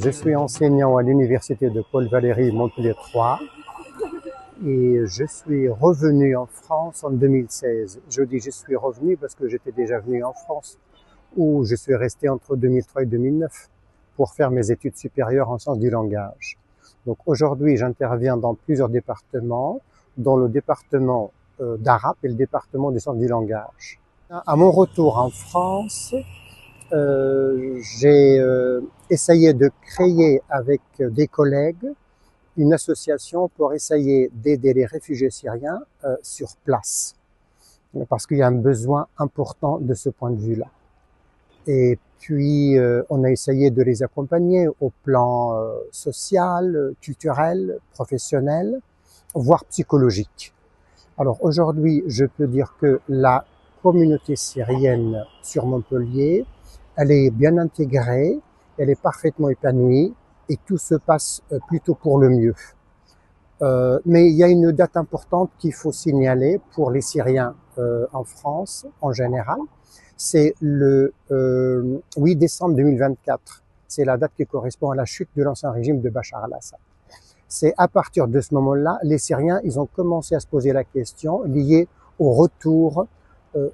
Je suis enseignant à l'université de Paul Valéry Montpellier 3 et je suis revenu en France en 2016. Je dis je suis revenu parce que j'étais déjà venu en France où je suis resté entre 2003 et 2009 pour faire mes études supérieures en sciences du langage. Donc aujourd'hui, j'interviens dans plusieurs départements, dont le département d'arabe et le département des sciences du langage. À mon retour en France, j'ai essayé de créer avec des collègues une association pour essayer d'aider les réfugiés syriens sur place, parce qu'il y a un besoin important de ce point de vue-là. Et puis, on a essayé de les accompagner au plan social, culturel, professionnel, voire psychologique. Alors aujourd'hui, je peux dire que la communauté syrienne sur Montpellier, elle est bien intégrée, elle est parfaitement épanouie et tout se passe plutôt pour le mieux. Mais il y a une date importante qu'il faut signaler pour les Syriens en France en général. C'est le 8 décembre 2024. C'est la date qui correspond à la chute de l'ancien régime de Bachar al-Assad. C'est à partir de ce moment-là, les Syriens, ils ont commencé à se poser la question liée au retour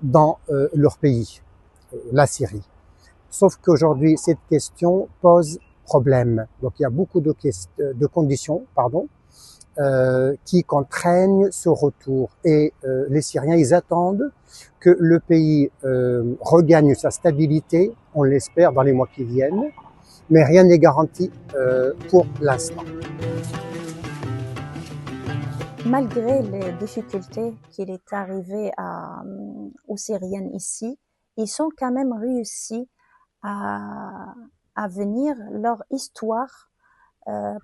dans leur pays, la Syrie. Sauf qu'aujourd'hui, cette question pose problème. Donc, il y a beaucoup de conditions, qui contraignent ce retour. Et les Syriens, ils attendent que le pays regagne sa stabilité, on l'espère, dans les mois qui viennent, mais rien n'est garanti pour l'instant. Malgré les difficultés qu'il est arrivé aux Syriens ici, ils ont quand même réussi à venir leur histoire,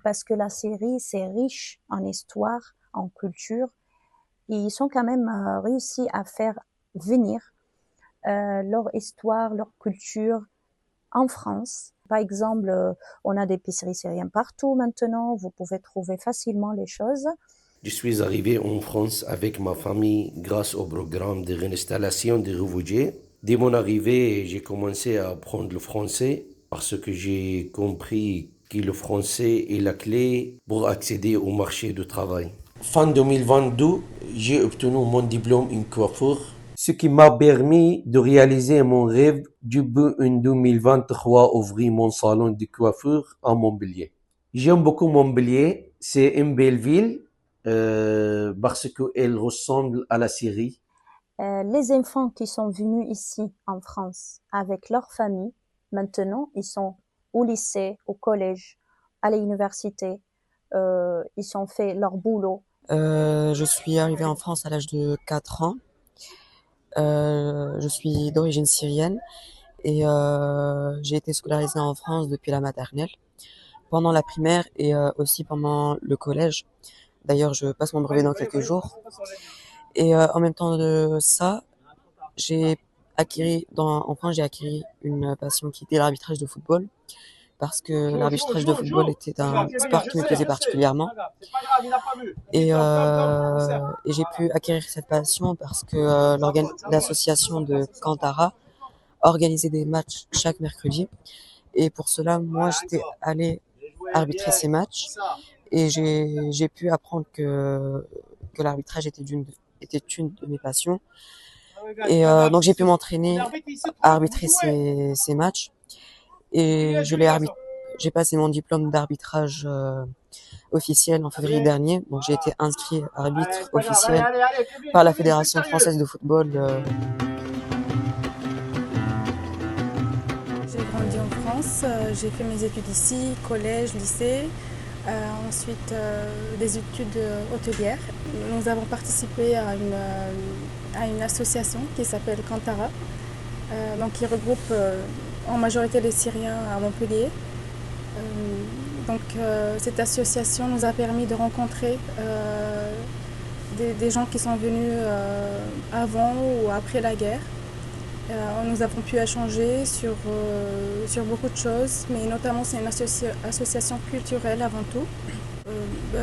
parce que la Syrie, c'est riche en histoire, en culture. Et ils ont quand même réussi à faire venir leur histoire, leur culture en France. Par exemple, on a des épiceries syriennes partout maintenant, vous pouvez trouver facilement les choses. Je suis arrivé en France avec ma famille grâce au programme de réinstallation des réfugiés. Dès mon arrivée, j'ai commencé à apprendre le français parce que j'ai compris que le français est la clé pour accéder au marché du travail. Fin 2022, j'ai obtenu mon diplôme en coiffure, ce qui m'a permis de réaliser mon rêve début en 2023, ouvrir mon salon de coiffure à Montpellier. J'aime beaucoup Montpellier, c'est une belle ville parce qu'elle ressemble à la Syrie. Les enfants qui sont venus ici en France avec leur famille, maintenant ils sont au lycée, au collège, à l'université, ils ont fait leur boulot. Je suis arrivée en France à l'âge de 4 ans. Je suis d'origine syrienne et j'ai été scolarisée en France depuis la maternelle, pendant la primaire et aussi pendant le collège. D'ailleurs, je passe mon brevet dans quelques jours. Et en même temps de ça, en France, j'ai acquis une passion qui était l'arbitrage de football, parce que l'arbitrage de football était un sport qui me plaisait particulièrement. Et j'ai pu acquérir cette passion parce que l'association de Kantara organisait des matchs chaque mercredi. Et pour cela, moi, j'étais allée arbitrer ces matchs. Et j'ai pu apprendre que l'arbitrage était une de mes passions. Et donc j'ai pu m'entraîner à arbitrer ces matchs. Et j'ai passé mon diplôme d'arbitrage officiel en février dernier. Donc j'ai été inscrit arbitre officiel par la Fédération française de football. J'ai grandi en France, j'ai fait mes études ici, collège, lycée. Ensuite, des études hôtelières. Nous avons participé à une association qui s'appelle Kantara, donc qui regroupe en majorité les Syriens à Montpellier. Cette association nous a permis de rencontrer des gens qui sont venus avant ou après la guerre. Nous avons pu échanger sur beaucoup de choses, mais notamment c'est une association culturelle avant tout.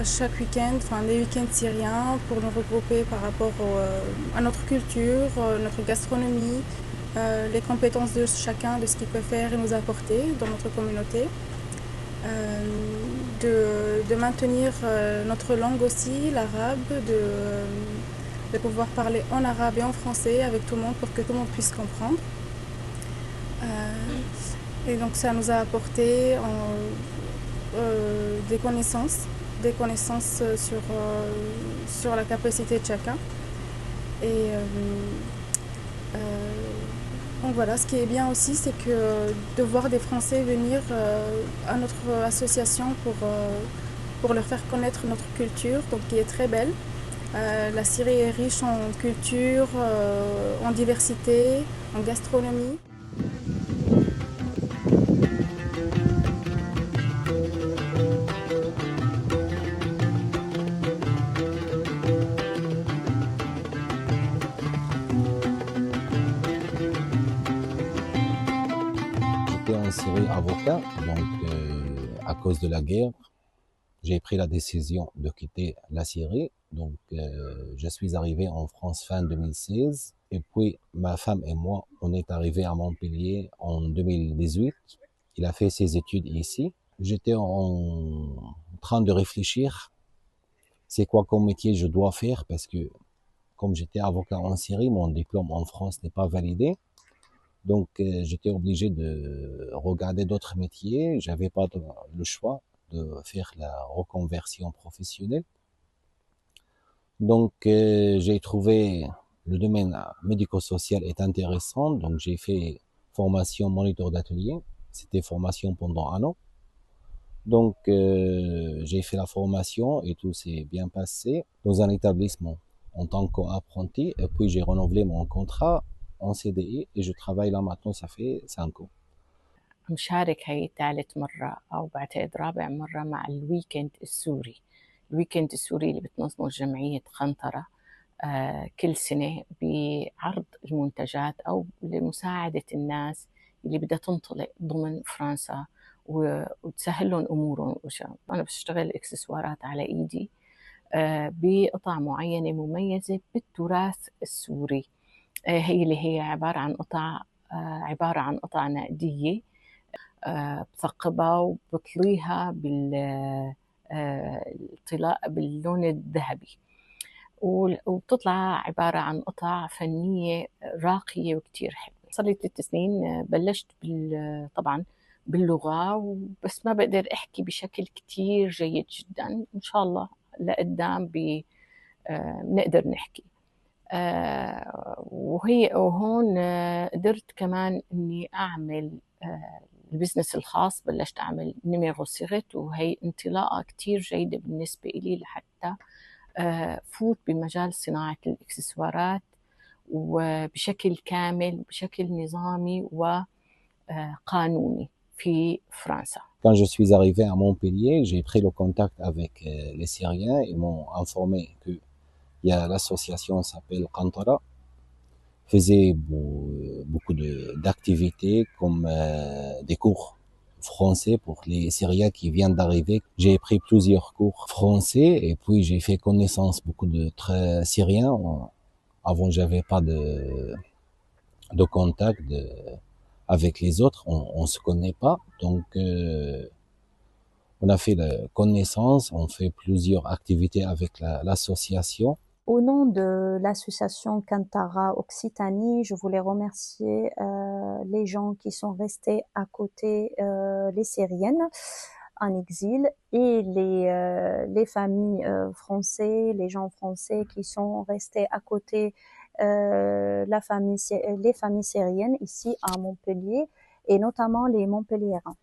Chaque week-end, les week-ends syriens, pour nous regrouper par rapport à notre culture, notre gastronomie, les compétences de chacun, de ce qu'il peut faire et nous apporter dans notre communauté. de maintenir notre langue aussi, l'arabe, de pouvoir parler en arabe et en français avec tout le monde pour que tout le monde puisse comprendre. Et donc ça nous a apporté des connaissances sur la capacité de chacun. Et donc voilà, ce qui est bien aussi, c'est que de voir des Français venir à notre association pour leur faire connaître notre culture, donc qui est très belle. La Syrie est riche en culture, en diversité, en gastronomie. J'étais en Syrie avocat, donc à cause de la guerre, j'ai pris la décision de quitter la Syrie. Donc je suis arrivé en France fin 2016 et puis ma femme et moi, on est arrivés à Montpellier en 2018. Il a fait ses études ici. J'étais en train de réfléchir c'est quoi comme métier je dois faire parce que comme j'étais avocat en Syrie, mon diplôme en France n'est pas validé. Donc, j'étais obligé de regarder d'autres métiers. J'avais pas le choix de faire la reconversion professionnelle. Donc, j'ai trouvé le domaine médico-social est intéressant. Donc, j'ai fait formation moniteur d'atelier. C'était formation pendant 1 an. Donc, j'ai fait la formation et tout s'est bien passé dans un établissement en tant qu'apprenti. Et puis, j'ai renouvelé mon contrat en CDI et je travaille là maintenant, ça fait 5 ans. مشارك هي ثالث مرة أو بعتقد رابع مرة مع الويكند السوري. الويكند السوري اللي بتنظمه جمعية قنطرة كل سنة بعرض المنتجات أو لمساعدة الناس اللي بدها تنطلق ضمن فرنسا وتسهل لهم أمورهم. أنا بشتغل إكسسوارات على إيدي بقطع معينة مميزة بالتراث السوري. هي اللي هي عبارة عن قطع نقدية بثقبها وبطليها بالطلاء باللون الذهبي وبتطلع عبارة عن قطع فنية راقية وكتير حلوة. صار لي 3 سنين بلشت طبعا باللغة بس ما بقدر أحكي بشكل كتير جيد جدا. إن شاء الله لقدام بنقدر نحكي. وهون قدرت كمان إني أعمل البزنس الخاص. بلشت أعمل نيميرو سيغت وهي انطلاقة كتير جيدة بالنسبة إلي لحتى فوت بمجال صناعة الإكسسوارات وبشكل كامل بشكل نظامي وقانوني في فرنسا. Quand je suis arrivé à Montpellier, j'ai pris le contact avec les Syriens. Ils m'ont informé que il y a l'association s'appelle Qantara, faisait beaucoup d'activités comme des cours français pour les Syriens qui viennent d'arriver. J'ai pris plusieurs cours français et puis j'ai fait connaissance beaucoup de Syriens. Avant, j'avais pas de contact avec les autres. On se connaît pas, donc on a fait la connaissance. On fait plusieurs activités avec l'association. Au nom de l'association Qantara Occitanie, je voulais remercier les gens qui sont restés à côté, les Syriennes en exil et les familles françaises, les gens français qui sont restés à côté les familles syriennes ici à Montpellier et notamment les Montpelliérains.